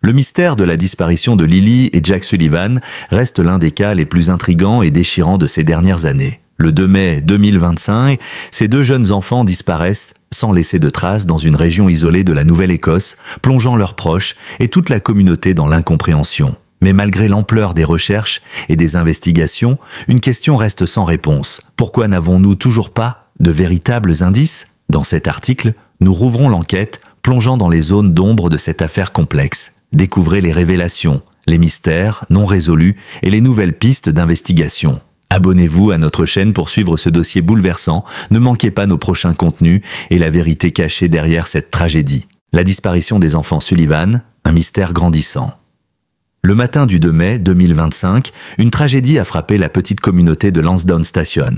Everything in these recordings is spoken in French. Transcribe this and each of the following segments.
Le mystère de la disparition de Lily et Jack Sullivan reste l'un des cas les plus intrigants et déchirants de ces dernières années. Le 2 mai 2025, ces deux jeunes enfants disparaissent sans laisser de traces dans une région isolée de la Nouvelle-Écosse, plongeant leurs proches et toute la communauté dans l'incompréhension. Mais malgré l'ampleur des recherches et des investigations, une question reste sans réponse. Pourquoi n'avons-nous toujours pas de véritables indices? Dans cet article, nous rouvrons l'enquête, plongeant dans les zones d'ombre de cette affaire complexe. Découvrez les révélations, les mystères non résolus et les nouvelles pistes d'investigation. Abonnez-vous à notre chaîne pour suivre ce dossier bouleversant, ne manquez pas nos prochains contenus et la vérité cachée derrière cette tragédie. La disparition des enfants Sullivan, un mystère grandissant. Le matin du 2 mai 2025, une tragédie a frappé la petite communauté de Lansdowne Station,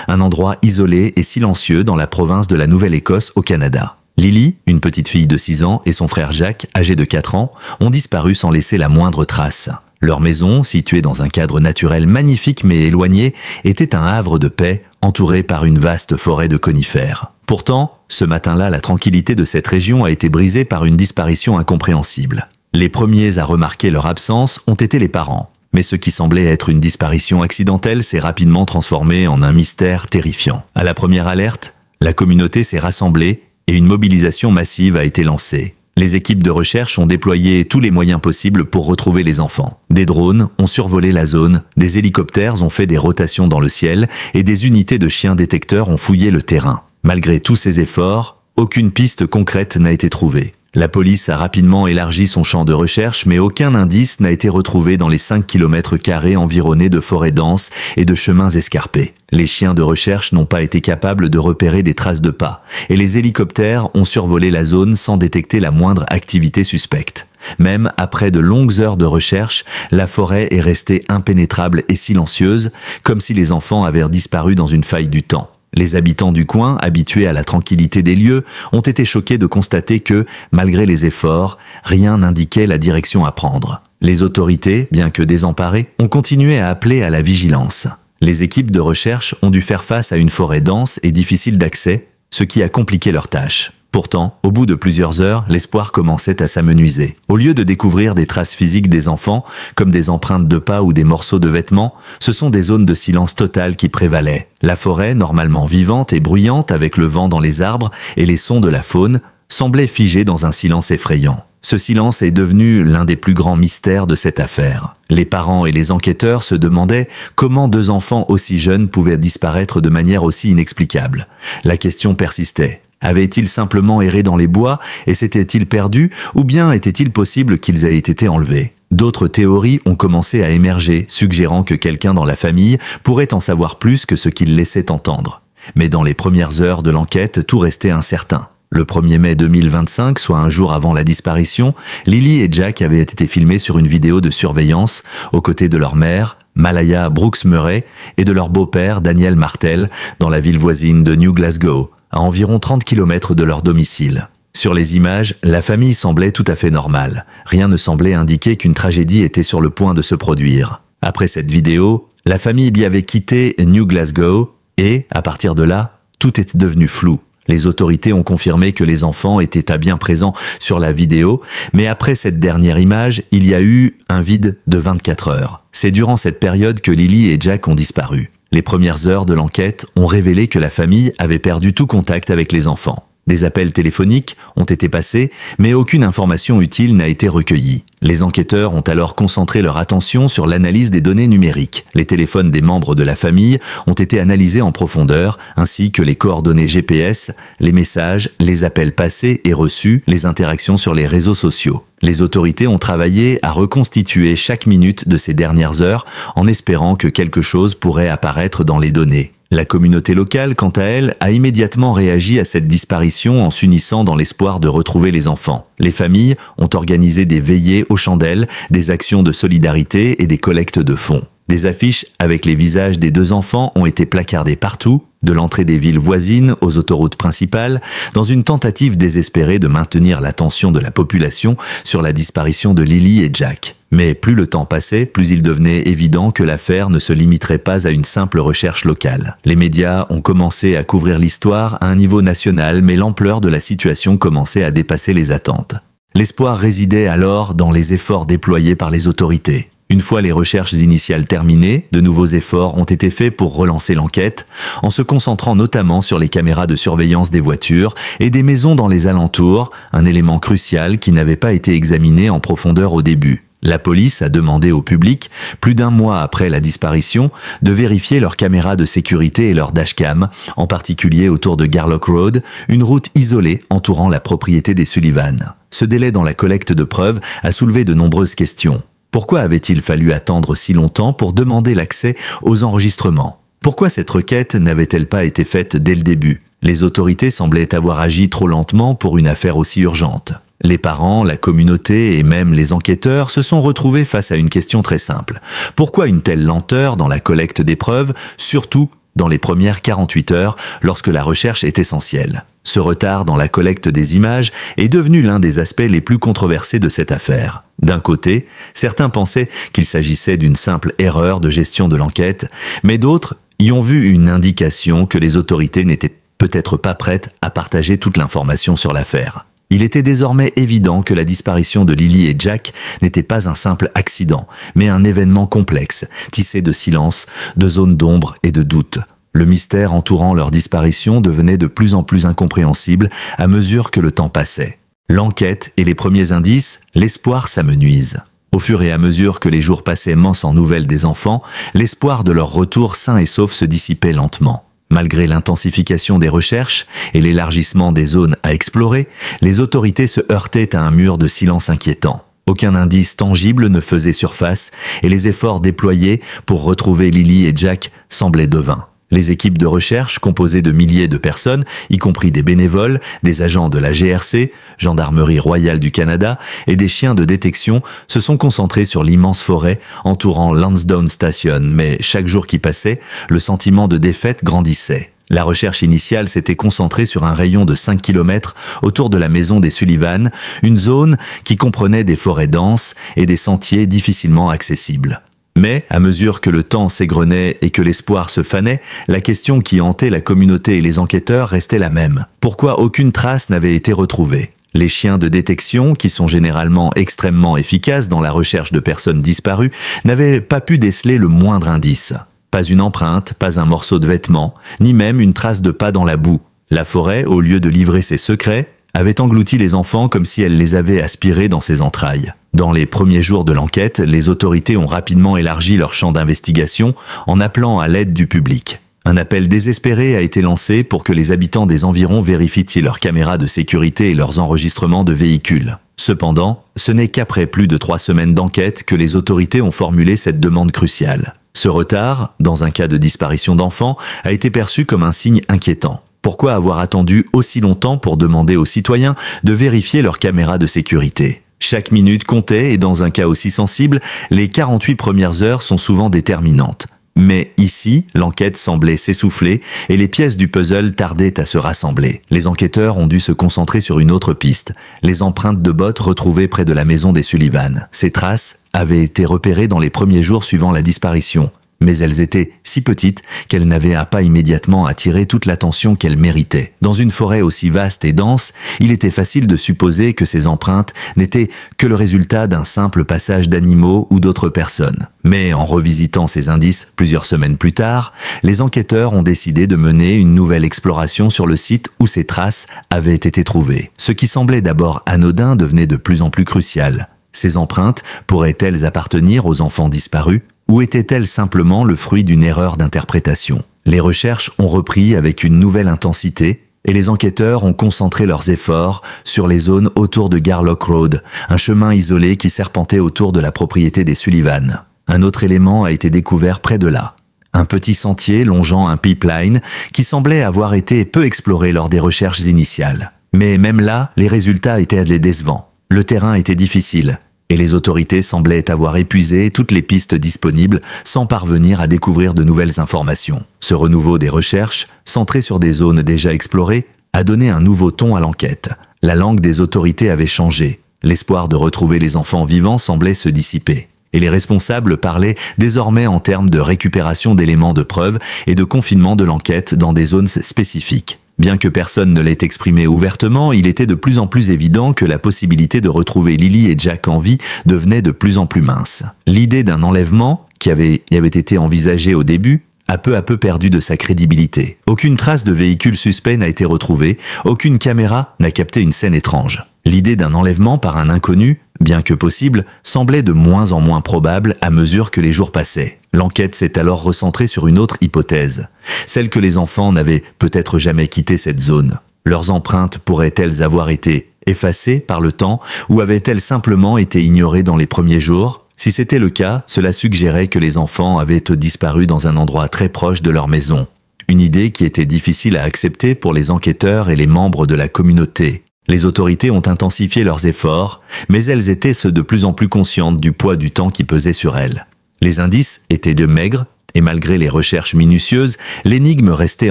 un endroit isolé et silencieux dans la province de la Nouvelle-Écosse au Canada. Lily, une petite fille de 6 ans, et son frère Jack, âgé de 4 ans, ont disparu sans laisser la moindre trace. Leur maison, située dans un cadre naturel magnifique mais éloigné, était un havre de paix, entouré par une vaste forêt de conifères. Pourtant, ce matin-là, la tranquillité de cette région a été brisée par une disparition incompréhensible. Les premiers à remarquer leur absence ont été les parents. Mais ce qui semblait être une disparition accidentelle s'est rapidement transformé en un mystère terrifiant. À la première alerte, la communauté s'est rassemblée et une mobilisation massive a été lancée. Les équipes de recherche ont déployé tous les moyens possibles pour retrouver les enfants. Des drones ont survolé la zone, des hélicoptères ont fait des rotations dans le ciel et des unités de chiens détecteurs ont fouillé le terrain. Malgré tous ces efforts, aucune piste concrète n'a été trouvée. La police a rapidement élargi son champ de recherche, mais aucun indice n'a été retrouvé dans les 5 km² environnés de forêts denses et de chemins escarpés. Les chiens de recherche n'ont pas été capables de repérer des traces de pas, et les hélicoptères ont survolé la zone sans détecter la moindre activité suspecte. Même après de longues heures de recherche, la forêt est restée impénétrable et silencieuse, comme si les enfants avaient disparu dans une faille du temps. Les habitants du coin, habitués à la tranquillité des lieux, ont été choqués de constater que, malgré les efforts, rien n'indiquait la direction à prendre. Les autorités, bien que désemparées, ont continué à appeler à la vigilance. Les équipes de recherche ont dû faire face à une forêt dense et difficile d'accès, ce qui a compliqué leur tâche. Pourtant, au bout de plusieurs heures, l'espoir commençait à s'amenuiser. Au lieu de découvrir des traces physiques des enfants, comme des empreintes de pas ou des morceaux de vêtements, ce sont des zones de silence total qui prévalaient. La forêt, normalement vivante et bruyante avec le vent dans les arbres et les sons de la faune, semblait figée dans un silence effrayant. Ce silence est devenu l'un des plus grands mystères de cette affaire. Les parents et les enquêteurs se demandaient comment 2 enfants aussi jeunes pouvaient disparaître de manière aussi inexplicable. La question persistait. Avaient-ils simplement erré dans les bois et s'étaient-ils perdus, ou bien était-il possible qu'ils aient été enlevés? D'autres théories ont commencé à émerger, suggérant que quelqu'un dans la famille pourrait en savoir plus que ce qu'il laissait entendre. Mais dans les premières heures de l'enquête, tout restait incertain. Le 1er mai 2025, soit un jour avant la disparition, Lily et Jack avaient été filmés sur une vidéo de surveillance aux côtés de leur mère, Malaya Brooks Murray, et de leur beau-père, Daniel Martel, dans la ville voisine de New Glasgow, à environ 30 km de leur domicile. Sur les images, la famille semblait tout à fait normale. Rien ne semblait indiquer qu'une tragédie était sur le point de se produire. Après cette vidéo, la famille y avait quitté New Glasgow et, à partir de là, tout est devenu flou. Les autorités ont confirmé que les enfants étaient à bien présents sur la vidéo, mais après cette dernière image, il y a eu un vide de 24 heures. C'est durant cette période que Lily et Jack ont disparu. Les premières heures de l'enquête ont révélé que la famille avait perdu tout contact avec les enfants. Des appels téléphoniques ont été passés, mais aucune information utile n'a été recueillie. Les enquêteurs ont alors concentré leur attention sur l'analyse des données numériques. Les téléphones des membres de la famille ont été analysés en profondeur, ainsi que les coordonnées GPS, les messages, les appels passés et reçus, les interactions sur les réseaux sociaux. Les autorités ont travaillé à reconstituer chaque minute de ces dernières heures en espérant que quelque chose pourrait apparaître dans les données. La communauté locale, quant à elle, a immédiatement réagi à cette disparition en s'unissant dans l'espoir de retrouver les enfants. Les familles ont organisé des veillées aux chandelles, des actions de solidarité et des collectes de fonds. Des affiches avec les visages des 2 enfants ont été placardées partout, de l'entrée des villes voisines aux autoroutes principales, dans une tentative désespérée de maintenir l'attention de la population sur la disparition de Lily et Jack. Mais plus le temps passait, plus il devenait évident que l'affaire ne se limiterait pas à une simple recherche locale. Les médias ont commencé à couvrir l'histoire à un niveau national, mais l'ampleur de la situation commençait à dépasser les attentes. L'espoir résidait alors dans les efforts déployés par les autorités. Une fois les recherches initiales terminées, de nouveaux efforts ont été faits pour relancer l'enquête, en se concentrant notamment sur les caméras de surveillance des voitures et des maisons dans les alentours, un élément crucial qui n'avait pas été examiné en profondeur au début. La police a demandé au public, plus d'un mois après la disparition, de vérifier leurs caméras de sécurité et leurs dashcams, en particulier autour de Garlock Road, une route isolée entourant la propriété des Sullivan. Ce délai dans la collecte de preuves a soulevé de nombreuses questions. Pourquoi avait-il fallu attendre si longtemps pour demander l'accès aux enregistrements? Pourquoi cette requête n'avait-elle pas été faite dès le début? Les autorités semblaient avoir agi trop lentement pour une affaire aussi urgente. Les parents, la communauté et même les enquêteurs se sont retrouvés face à une question très simple. Pourquoi une telle lenteur dans la collecte des preuves, surtout dans les premières 48 heures lorsque la recherche est essentielle? Ce retard dans la collecte des images est devenu l'un des aspects les plus controversés de cette affaire. D'un côté, certains pensaient qu'il s'agissait d'une simple erreur de gestion de l'enquête, mais d'autres y ont vu une indication que les autorités n'étaient peut-être pas prêtes à partager toute l'information sur l'affaire. Il était désormais évident que la disparition de Lily et Jack n'était pas un simple accident, mais un événement complexe, tissé de silence, de zones d'ombre et de doute. Le mystère entourant leur disparition devenait de plus en plus incompréhensible à mesure que le temps passait. L'enquête et les premiers indices, l'espoir s'amenuisent. Au fur et à mesure que les jours passaient sans nouvelles des enfants, l'espoir de leur retour sain et sauf se dissipait lentement. Malgré l'intensification des recherches et l'élargissement des zones à explorer, les autorités se heurtaient à un mur de silence inquiétant. Aucun indice tangible ne faisait surface et les efforts déployés pour retrouver Lily et Jack semblaient de vains. Les équipes de recherche, composées de milliers de personnes, y compris des bénévoles, des agents de la GRC, Gendarmerie royale du Canada, et des chiens de détection, se sont concentrées sur l'immense forêt entourant Lansdowne Station, mais chaque jour qui passait, le sentiment de défaite grandissait. La recherche initiale s'était concentrée sur un rayon de 5 km autour de la maison des Sullivan, une zone qui comprenait des forêts denses et des sentiers difficilement accessibles. Mais, à mesure que le temps s'égrenait et que l'espoir se fanait, la question qui hantait la communauté et les enquêteurs restait la même. Pourquoi aucune trace n'avait été retrouvée? Les chiens de détection, qui sont généralement extrêmement efficaces dans la recherche de personnes disparues, n'avaient pas pu déceler le moindre indice. Pas une empreinte, pas un morceau de vêtement, ni même une trace de pas dans la boue. La forêt, au lieu de livrer ses secrets, avait englouti les enfants comme si elle les avait aspirés dans ses entrailles. Dans les premiers jours de l'enquête, les autorités ont rapidement élargi leur champ d'investigation en appelant à l'aide du public. Un appel désespéré a été lancé pour que les habitants des environs vérifient si leurs caméras de sécurité et leurs enregistrements de véhicules. Cependant, ce n'est qu'après plus de 3 semaines d'enquête que les autorités ont formulé cette demande cruciale. Ce retard, dans un cas de disparition d'enfants, a été perçu comme un signe inquiétant. Pourquoi avoir attendu aussi longtemps pour demander aux citoyens de vérifier leurs caméras de sécurité? Chaque minute comptait et dans un cas aussi sensible, les 48 premières heures sont souvent déterminantes. Mais ici, l'enquête semblait s'essouffler et les pièces du puzzle tardaient à se rassembler. Les enquêteurs ont dû se concentrer sur une autre piste, les empreintes de bottes retrouvées près de la maison des Sullivan. Ces traces avaient été repérées dans les premiers jours suivant la disparition. Mais elles étaient si petites qu'elles n'avaient pas immédiatement attiré toute l'attention qu'elles méritaient. Dans une forêt aussi vaste et dense, il était facile de supposer que ces empreintes n'étaient que le résultat d'un simple passage d'animaux ou d'autres personnes. Mais en revisitant ces indices plusieurs semaines plus tard, les enquêteurs ont décidé de mener une nouvelle exploration sur le site où ces traces avaient été trouvées. Ce qui semblait d'abord anodin devenait de plus en plus crucial. Ces empreintes pourraient-elles appartenir aux enfants disparus ? Ou était-elle simplement le fruit d'une erreur d'interprétation? Les recherches ont repris avec une nouvelle intensité et les enquêteurs ont concentré leurs efforts sur les zones autour de Garlock Road, un chemin isolé qui serpentait autour de la propriété des Sullivan. Un autre élément a été découvert près de là. Un petit sentier longeant un pipeline qui semblait avoir été peu exploré lors des recherches initiales. Mais même là, les résultats étaient décevants. Le terrain était difficile. Et les autorités semblaient avoir épuisé toutes les pistes disponibles sans parvenir à découvrir de nouvelles informations. Ce renouveau des recherches, centré sur des zones déjà explorées, a donné un nouveau ton à l'enquête. La langue des autorités avait changé. L'espoir de retrouver les enfants vivants semblait se dissiper. Et les responsables parlaient désormais en termes de récupération d'éléments de preuve et de confinement de l'enquête dans des zones spécifiques. Bien que personne ne l'ait exprimé ouvertement, il était de plus en plus évident que la possibilité de retrouver Lily et Jack en vie devenait de plus en plus mince. L'idée d'un enlèvement, qui avait été envisagée au début, a peu à peu perdu de sa crédibilité. Aucune trace de véhicule suspect n'a été retrouvée, aucune caméra n'a capté une scène étrange. L'idée d'un enlèvement par un inconnu, bien que possible, semblait de moins en moins probable à mesure que les jours passaient. L'enquête s'est alors recentrée sur une autre hypothèse, celle que les enfants n'avaient peut-être jamais quitté cette zone. Leurs empreintes pourraient-elles avoir été effacées par le temps ou avaient-elles simplement été ignorées dans les premiers jours ? Si c'était le cas, cela suggérait que les enfants avaient disparu dans un endroit très proche de leur maison. Une idée qui était difficile à accepter pour les enquêteurs et les membres de la communauté. Les autorités ont intensifié leurs efforts, mais elles étaient de plus en plus conscientes du poids du temps qui pesait sur elles. Les indices étaient de maigres, et malgré les recherches minutieuses, l'énigme restait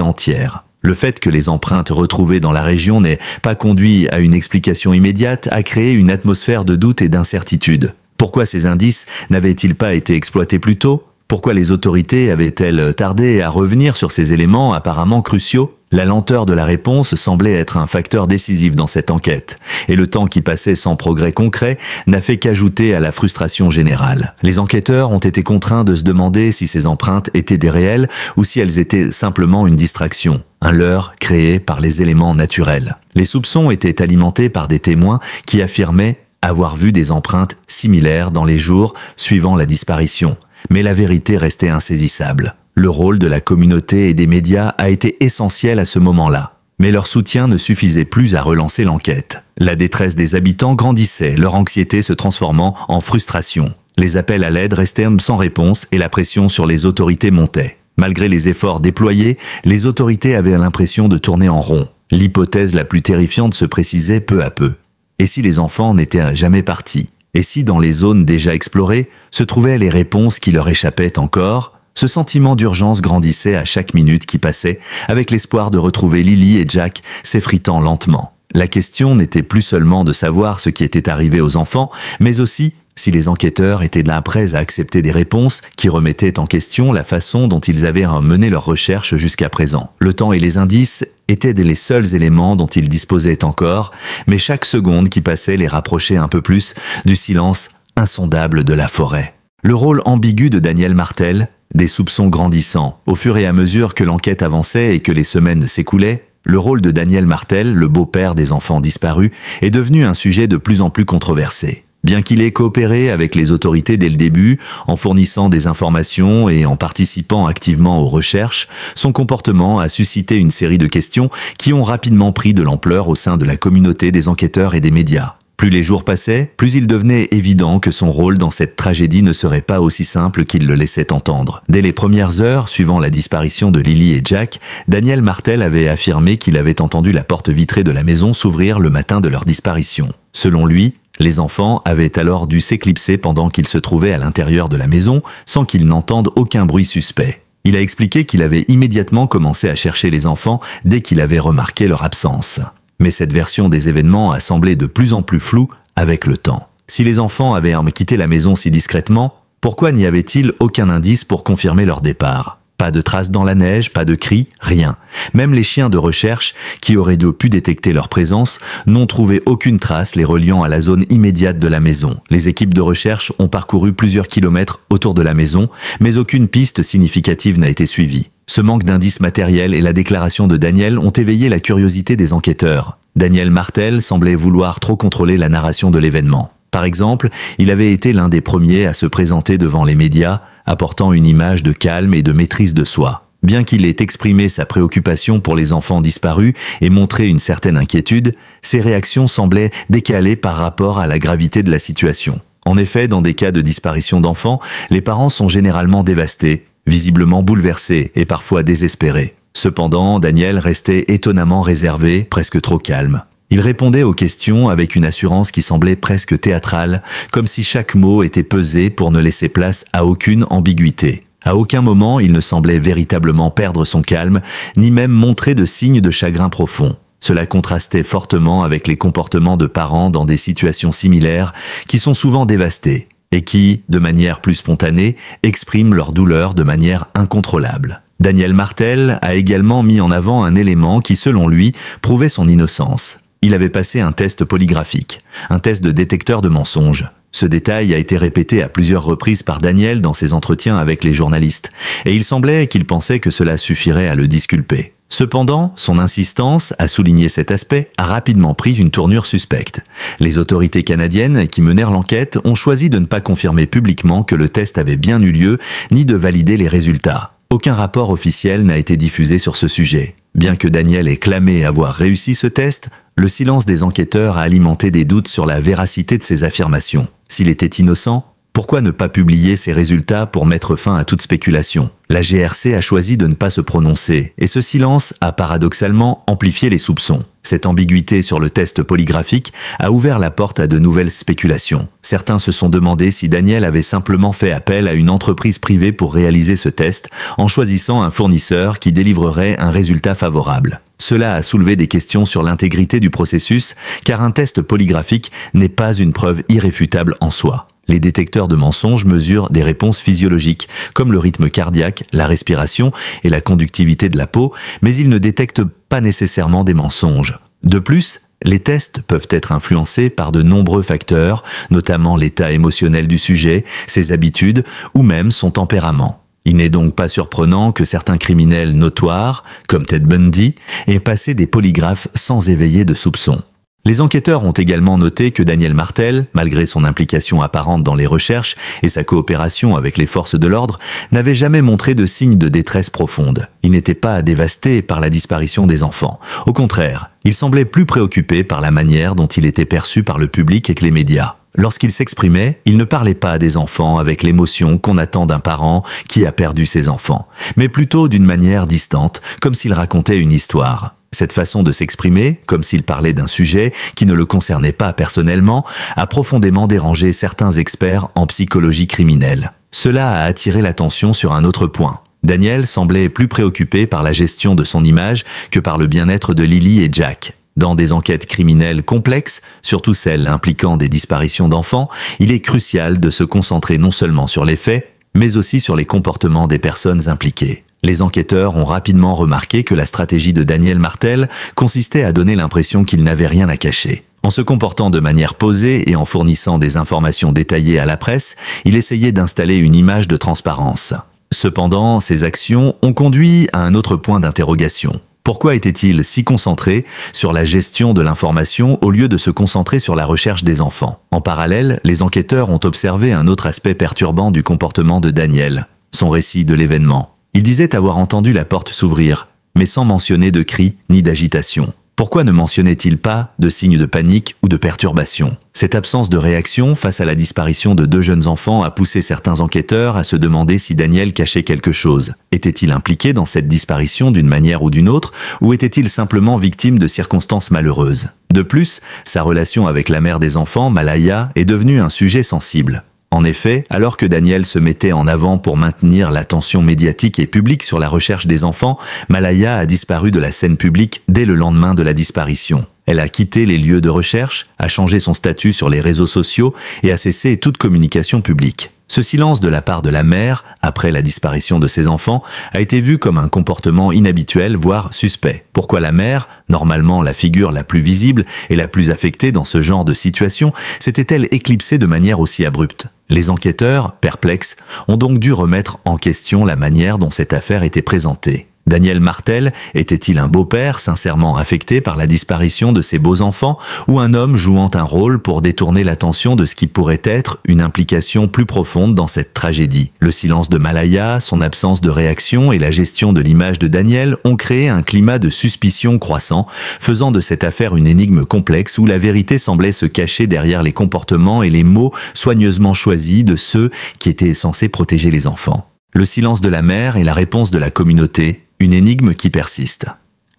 entière. Le fait que les empreintes retrouvées dans la région n'aient pas conduit à une explication immédiate a créé une atmosphère de doute et d'incertitude. Pourquoi ces indices n'avaient-ils pas été exploités plus tôt ? Pourquoi les autorités avaient-elles tardé à revenir sur ces éléments apparemment cruciaux ? La lenteur de la réponse semblait être un facteur décisif dans cette enquête, et le temps qui passait sans progrès concret n'a fait qu'ajouter à la frustration générale. Les enquêteurs ont été contraints de se demander si ces empreintes étaient des réelles ou si elles étaient simplement une distraction, un leurre créé par les éléments naturels. Les soupçons étaient alimentés par des témoins qui affirmaient avoir vu des empreintes similaires dans les jours suivant la disparition, mais la vérité restait insaisissable. Le rôle de la communauté et des médias a été essentiel à ce moment-là, mais leur soutien ne suffisait plus à relancer l'enquête. La détresse des habitants grandissait, leur anxiété se transformant en frustration. Les appels à l'aide restaient sans réponse et la pression sur les autorités montait. Malgré les efforts déployés, les autorités avaient l'impression de tourner en rond. L'hypothèse la plus terrifiante se précisait peu à peu. Et si les enfants n'étaient jamais partis ? Et si dans les zones déjà explorées se trouvaient les réponses qui leur échappaient encore ? Ce sentiment d'urgence grandissait à chaque minute qui passait, avec l'espoir de retrouver Lily et Jack s'effritant lentement. La question n'était plus seulement de savoir ce qui était arrivé aux enfants, mais aussi si les enquêteurs étaient prêts à accepter des réponses qui remettaient en question la façon dont ils avaient mené leurs recherches jusqu'à présent. Le temps et les indices étaient les seuls éléments dont ils disposaient encore, mais chaque seconde qui passait les rapprochait un peu plus du silence insondable de la forêt. Le rôle ambigu de Daniel Martel, des soupçons grandissants, au fur et à mesure que l'enquête avançait et que les semaines s'écoulaient, le rôle de Daniel Martel, le beau-père des enfants disparus, est devenu un sujet de plus en plus controversé. Bien qu'il ait coopéré avec les autorités dès le début, en fournissant des informations et en participant activement aux recherches, son comportement a suscité une série de questions qui ont rapidement pris de l'ampleur au sein de la communauté des enquêteurs et des médias. Plus les jours passaient, plus il devenait évident que son rôle dans cette tragédie ne serait pas aussi simple qu'il le laissait entendre. Dès les premières heures suivant la disparition de Lily et Jack, Daniel Martel avait affirmé qu'il avait entendu la porte vitrée de la maison s'ouvrir le matin de leur disparition. Selon lui, les enfants avaient alors dû s'éclipser pendant qu'ils se trouvaient à l'intérieur de la maison sans qu'ils n'entendent aucun bruit suspect. Il a expliqué qu'il avait immédiatement commencé à chercher les enfants dès qu'il avait remarqué leur absence. Mais cette version des événements a semblé de plus en plus floue avec le temps. Si les enfants avaient quitté la maison si discrètement, pourquoi n'y avait-il aucun indice pour confirmer leur départ ? Pas de traces dans la neige, pas de cris, rien. Même les chiens de recherche, qui auraient pu détecter leur présence, n'ont trouvé aucune trace les reliant à la zone immédiate de la maison. Les équipes de recherche ont parcouru plusieurs kilomètres autour de la maison, mais aucune piste significative n'a été suivie. Ce manque d'indices matériels et la déclaration de Daniel ont éveillé la curiosité des enquêteurs. Daniel Martel semblait vouloir trop contrôler la narration de l'événement. Par exemple, il avait été l'un des premiers à se présenter devant les médias, apportant une image de calme et de maîtrise de soi. Bien qu'il ait exprimé sa préoccupation pour les enfants disparus et montré une certaine inquiétude, ses réactions semblaient décalées par rapport à la gravité de la situation. En effet, dans des cas de disparition d'enfants, les parents sont généralement dévastés, visiblement bouleversés et parfois désespérés. Cependant, Daniel restait étonnamment réservé, presque trop calme. Il répondait aux questions avec une assurance qui semblait presque théâtrale, comme si chaque mot était pesé pour ne laisser place à aucune ambiguïté. À aucun moment, il ne semblait véritablement perdre son calme, ni même montrer de signes de chagrin profond. Cela contrastait fortement avec les comportements de parents dans des situations similaires qui sont souvent dévastés et qui, de manière plus spontanée, expriment leur douleur de manière incontrôlable. Daniel Martel a également mis en avant un élément qui, selon lui, prouvait son innocence. Il avait passé un test polygraphique, un test de détecteur de mensonges. Ce détail a été répété à plusieurs reprises par Daniel dans ses entretiens avec les journalistes, et il semblait qu'il pensait que cela suffirait à le disculper. Cependant, son insistance à souligner cet aspect a rapidement pris une tournure suspecte. Les autorités canadiennes qui menèrent l'enquête ont choisi de ne pas confirmer publiquement que le test avait bien eu lieu, ni de valider les résultats. Aucun rapport officiel n'a été diffusé sur ce sujet. Bien que Daniel ait clamé avoir réussi ce test, le silence des enquêteurs a alimenté des doutes sur la véracité de ses affirmations. S'il était innocent, pourquoi ne pas publier ses résultats pour mettre fin à toute spéculation? La GRC a choisi de ne pas se prononcer, et ce silence a paradoxalement amplifié les soupçons. Cette ambiguïté sur le test polygraphique a ouvert la porte à de nouvelles spéculations. Certains se sont demandé si Daniel avait simplement fait appel à une entreprise privée pour réaliser ce test, en choisissant un fournisseur qui délivrerait un résultat favorable. Cela a soulevé des questions sur l'intégrité du processus, car un test polygraphique n'est pas une preuve irréfutable en soi. Les détecteurs de mensonges mesurent des réponses physiologiques, comme le rythme cardiaque, la respiration et la conductivité de la peau, mais ils ne détectent pas nécessairement des mensonges. De plus, les tests peuvent être influencés par de nombreux facteurs, notamment l'état émotionnel du sujet, ses habitudes ou même son tempérament. Il n'est donc pas surprenant que certains criminels notoires, comme Ted Bundy, aient passé des polygraphes sans éveiller de soupçons. Les enquêteurs ont également noté que Daniel Martel, malgré son implication apparente dans les recherches et sa coopération avec les forces de l'ordre, n'avait jamais montré de signes de détresse profonde. Il n'était pas dévasté par la disparition des enfants. Au contraire, il semblait plus préoccupé par la manière dont il était perçu par le public et que les médias. Lorsqu'il s'exprimait, il ne parlait pas des enfants avec l'émotion qu'on attend d'un parent qui a perdu ses enfants, mais plutôt d'une manière distante, comme s'il racontait une histoire. Cette façon de s'exprimer, comme s'il parlait d'un sujet qui ne le concernait pas personnellement, a profondément dérangé certains experts en psychologie criminelle. Cela a attiré l'attention sur un autre point. Daniel semblait plus préoccupé par la gestion de son image que par le bien-être de Lily et Jack. Dans des enquêtes criminelles complexes, surtout celles impliquant des disparitions d'enfants, il est crucial de se concentrer non seulement sur les faits, mais aussi sur les comportements des personnes impliquées. Les enquêteurs ont rapidement remarqué que la stratégie de Daniel Martel consistait à donner l'impression qu'il n'avait rien à cacher. En se comportant de manière posée et en fournissant des informations détaillées à la presse, il essayait d'installer une image de transparence. Cependant, ces actions ont conduit à un autre point d'interrogation. Pourquoi était-il si concentré sur la gestion de l'information au lieu de se concentrer sur la recherche des enfants? En parallèle, les enquêteurs ont observé un autre aspect perturbant du comportement de Daniel, son récit de l'événement. Il disait avoir entendu la porte s'ouvrir, mais sans mentionner de cris ni d'agitation. Pourquoi ne mentionnait-il pas de signes de panique ou de perturbation? Cette absence de réaction face à la disparition de 2 jeunes enfants a poussé certains enquêteurs à se demander si Daniel cachait quelque chose. Était-il impliqué dans cette disparition d'une manière ou d'une autre, ou était-il simplement victime de circonstances malheureuses? De plus, sa relation avec la mère des enfants, Malaya, est devenue un sujet sensible. En effet, alors que Daniel se mettait en avant pour maintenir l'attention médiatique et publique sur la recherche des enfants, Malaya a disparu de la scène publique dès le lendemain de la disparition. Elle a quitté les lieux de recherche, a changé son statut sur les réseaux sociaux et a cessé toute communication publique. Ce silence de la part de la mère, après la disparition de ses enfants, a été vu comme un comportement inhabituel, voire suspect. Pourquoi la mère, normalement la figure la plus visible et la plus affectée dans ce genre de situation, s'était-elle éclipsée de manière aussi abrupte? Les enquêteurs, perplexes, ont donc dû remettre en question la manière dont cette affaire était présentée. Daniel Martel était-il un beau-père sincèrement affecté par la disparition de ses beaux-enfants ou un homme jouant un rôle pour détourner l'attention de ce qui pourrait être une implication plus profonde dans cette tragédie? Le silence de Malaya, son absence de réaction et la gestion de l'image de Daniel ont créé un climat de suspicion croissant, faisant de cette affaire une énigme complexe où la vérité semblait se cacher derrière les comportements et les mots soigneusement choisis de ceux qui étaient censés protéger les enfants. Le silence de la mère et la réponse de la communauté, une énigme qui persiste.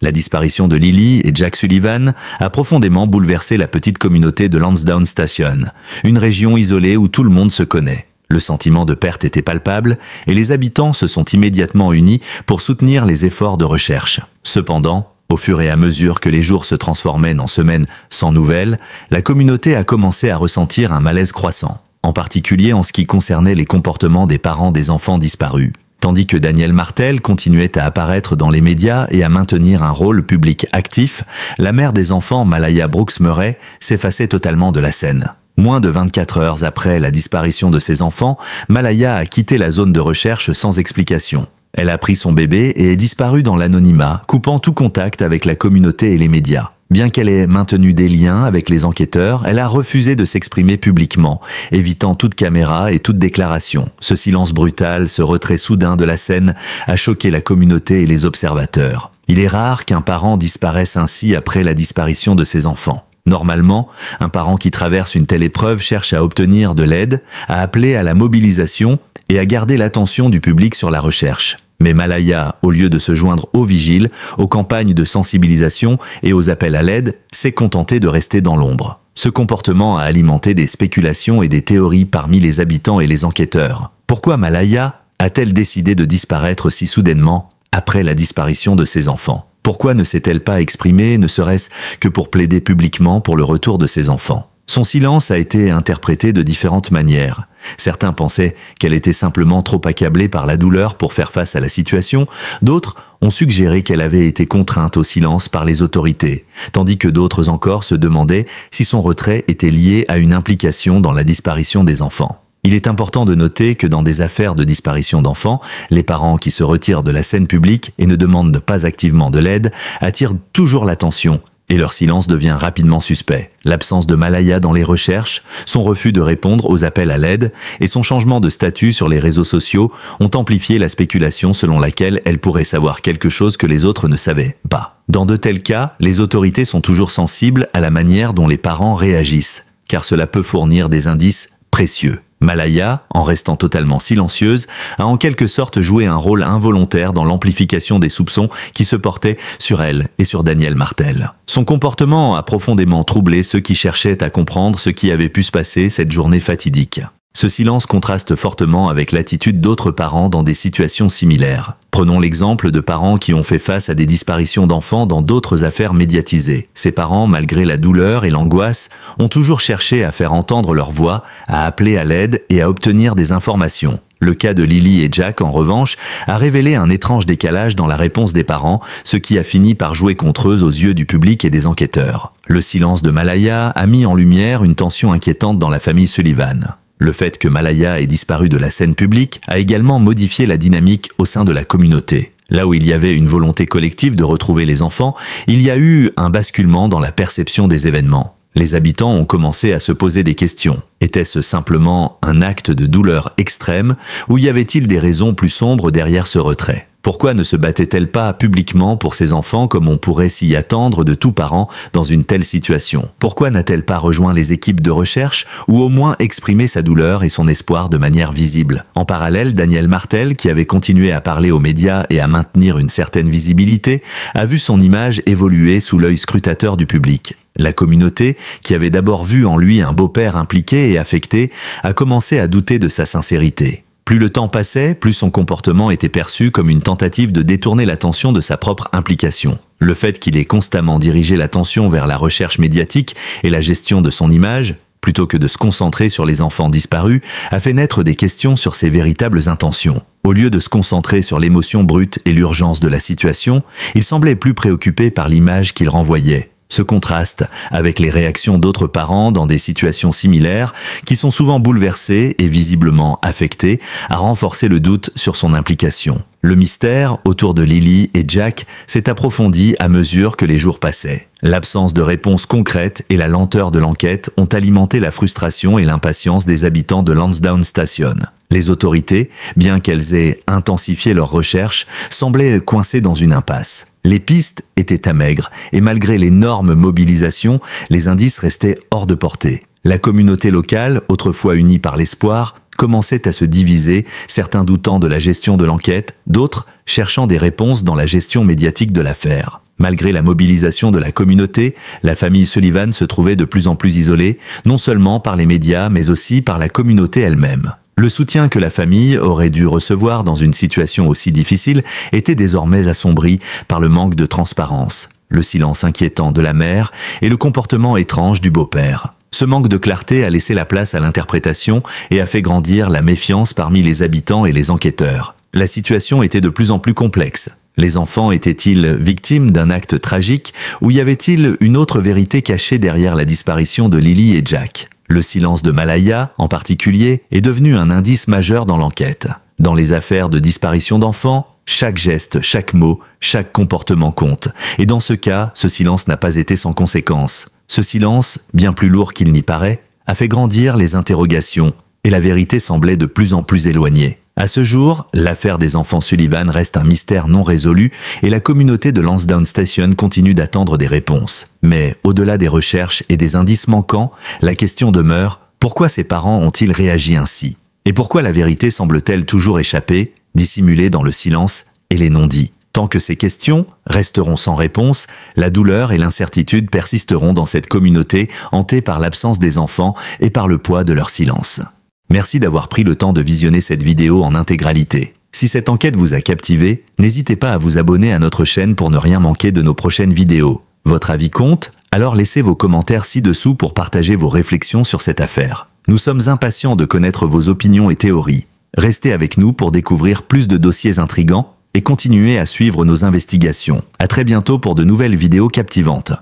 La disparition de Lily et Jack Sullivan a profondément bouleversé la petite communauté de Lansdowne Station, une région isolée où tout le monde se connaît. Le sentiment de perte était palpable et les habitants se sont immédiatement unis pour soutenir les efforts de recherche. Cependant, au fur et à mesure que les jours se transformaient en semaines sans nouvelles, la communauté a commencé à ressentir un malaise croissant, en particulier en ce qui concernait les comportements des parents des enfants disparus. Tandis que Danielle Martel continuait à apparaître dans les médias et à maintenir un rôle public actif, la mère des enfants, Malaya Brooks Murray, s'effaçait totalement de la scène. Moins de 24 heures après la disparition de ses enfants, Malaya a quitté la zone de recherche sans explication. Elle a pris son bébé et est disparue dans l'anonymat, coupant tout contact avec la communauté et les médias. Bien qu'elle ait maintenu des liens avec les enquêteurs, elle a refusé de s'exprimer publiquement, évitant toute caméra et toute déclaration. Ce silence brutal, ce retrait soudain de la scène a choqué la communauté et les observateurs. Il est rare qu'un parent disparaisse ainsi après la disparition de ses enfants. Normalement, un parent qui traverse une telle épreuve cherche à obtenir de l'aide, à appeler à la mobilisation et à garder l'attention du public sur la recherche. Mais Malaya, au lieu de se joindre aux vigiles, aux campagnes de sensibilisation et aux appels à l'aide, s'est contentée de rester dans l'ombre. Ce comportement a alimenté des spéculations et des théories parmi les habitants et les enquêteurs. Pourquoi Malaya a-t-elle décidé de disparaître si soudainement après la disparition de ses enfants? Pourquoi ne s'est-elle pas exprimée, ne serait-ce que pour plaider publiquement pour le retour de ses enfants? Son silence a été interprété de différentes manières. Certains pensaient qu'elle était simplement trop accablée par la douleur pour faire face à la situation, d'autres ont suggéré qu'elle avait été contrainte au silence par les autorités, tandis que d'autres encore se demandaient si son retrait était lié à une implication dans la disparition des enfants. Il est important de noter que dans des affaires de disparition d'enfants, les parents qui se retirent de la scène publique et ne demandent pas activement de l'aide attirent toujours l'attention, et leur silence devient rapidement suspect. L'absence de Malaya dans les recherches, son refus de répondre aux appels à l'aide et son changement de statut sur les réseaux sociaux ont amplifié la spéculation selon laquelle elle pourrait savoir quelque chose que les autres ne savaient pas. Dans de tels cas, les autorités sont toujours sensibles à la manière dont les parents réagissent, car cela peut fournir des indices précieux. Malaya, en restant totalement silencieuse, a en quelque sorte joué un rôle involontaire dans l'amplification des soupçons qui se portaient sur elle et sur Danielle Martel. Son comportement a profondément troublé ceux qui cherchaient à comprendre ce qui avait pu se passer cette journée fatidique. Ce silence contraste fortement avec l'attitude d'autres parents dans des situations similaires. Prenons l'exemple de parents qui ont fait face à des disparitions d'enfants dans d'autres affaires médiatisées. Ces parents, malgré la douleur et l'angoisse, ont toujours cherché à faire entendre leur voix, à appeler à l'aide et à obtenir des informations. Le cas de Lily et Jack, en revanche, a révélé un étrange décalage dans la réponse des parents, ce qui a fini par jouer contre eux aux yeux du public et des enquêteurs. Le silence de Malaya a mis en lumière une tension inquiétante dans la famille Sullivan. Le fait que Malaya ait disparu de la scène publique a également modifié la dynamique au sein de la communauté. Là où il y avait une volonté collective de retrouver les enfants, il y a eu un basculement dans la perception des événements. Les habitants ont commencé à se poser des questions. Était-ce simplement un acte de douleur extrême ou y avait-il des raisons plus sombres derrière ce retrait ? Pourquoi ne se battait-elle pas publiquement pour ses enfants comme on pourrait s'y attendre de tout parent dans une telle situation? Pourquoi n'a-t-elle pas rejoint les équipes de recherche ou au moins exprimé sa douleur et son espoir de manière visible? En parallèle, Danielle Martel, qui avait continué à parler aux médias et à maintenir une certaine visibilité, a vu son image évoluer sous l'œil scrutateur du public. La communauté, qui avait d'abord vu en lui un beau-père impliqué et affecté, a commencé à douter de sa sincérité. Plus le temps passait, plus son comportement était perçu comme une tentative de détourner l'attention de sa propre implication. Le fait qu'il ait constamment dirigé l'attention vers la recherche médiatique et la gestion de son image, plutôt que de se concentrer sur les enfants disparus, a fait naître des questions sur ses véritables intentions. Au lieu de se concentrer sur l'émotion brute et l'urgence de la situation, il semblait plus préoccupé par l'image qu'il renvoyait. Ce contraste avec les réactions d'autres parents dans des situations similaires, qui sont souvent bouleversés et visiblement affectés, a renforcé le doute sur son implication. Le mystère autour de Lily et Jack s'est approfondi à mesure que les jours passaient. L'absence de réponse concrète et la lenteur de l'enquête ont alimenté la frustration et l'impatience des habitants de Lansdowne Station. Les autorités, bien qu'elles aient intensifié leurs recherches, semblaient coincées dans une impasse. Les pistes étaient amaigres et malgré l'énorme mobilisation, les indices restaient hors de portée. La communauté locale, autrefois unie par l'espoir, commençait à se diviser, certains doutant de la gestion de l'enquête, d'autres cherchant des réponses dans la gestion médiatique de l'affaire. Malgré la mobilisation de la communauté, la famille Sullivan se trouvait de plus en plus isolée, non seulement par les médias, mais aussi par la communauté elle-même. Le soutien que la famille aurait dû recevoir dans une situation aussi difficile était désormais assombri par le manque de transparence, le silence inquiétant de la mère et le comportement étrange du beau-père. Ce manque de clarté a laissé la place à l'interprétation et a fait grandir la méfiance parmi les habitants et les enquêteurs. La situation était de plus en plus complexe. Les enfants étaient-ils victimes d'un acte tragique ou y avait-il une autre vérité cachée derrière la disparition de Lily et Jack? Le silence de Malaya, en particulier, est devenu un indice majeur dans l'enquête. Dans les affaires de disparition d'enfants, chaque geste, chaque mot, chaque comportement compte. Et dans ce cas, ce silence n'a pas été sans conséquence. Ce silence, bien plus lourd qu'il n'y paraît, a fait grandir les interrogations et la vérité semblait de plus en plus éloignée. À ce jour, l'affaire des enfants Sullivan reste un mystère non résolu et la communauté de Lansdowne Station continue d'attendre des réponses. Mais au-delà des recherches et des indices manquants, la question demeure, pourquoi ces parents ont-ils réagi ainsi? Et pourquoi la vérité semble-t-elle toujours échapper, dissimulée dans le silence et les non-dits? Tant que ces questions resteront sans réponse, la douleur et l'incertitude persisteront dans cette communauté hantée par l'absence des enfants et par le poids de leur silence. Merci d'avoir pris le temps de visionner cette vidéo en intégralité. Si cette enquête vous a captivé, n'hésitez pas à vous abonner à notre chaîne pour ne rien manquer de nos prochaines vidéos. Votre avis compte? Alors laissez vos commentaires ci-dessous pour partager vos réflexions sur cette affaire. Nous sommes impatients de connaître vos opinions et théories. Restez avec nous pour découvrir plus de dossiers intrigants et continuez à suivre nos investigations. À très bientôt pour de nouvelles vidéos captivantes.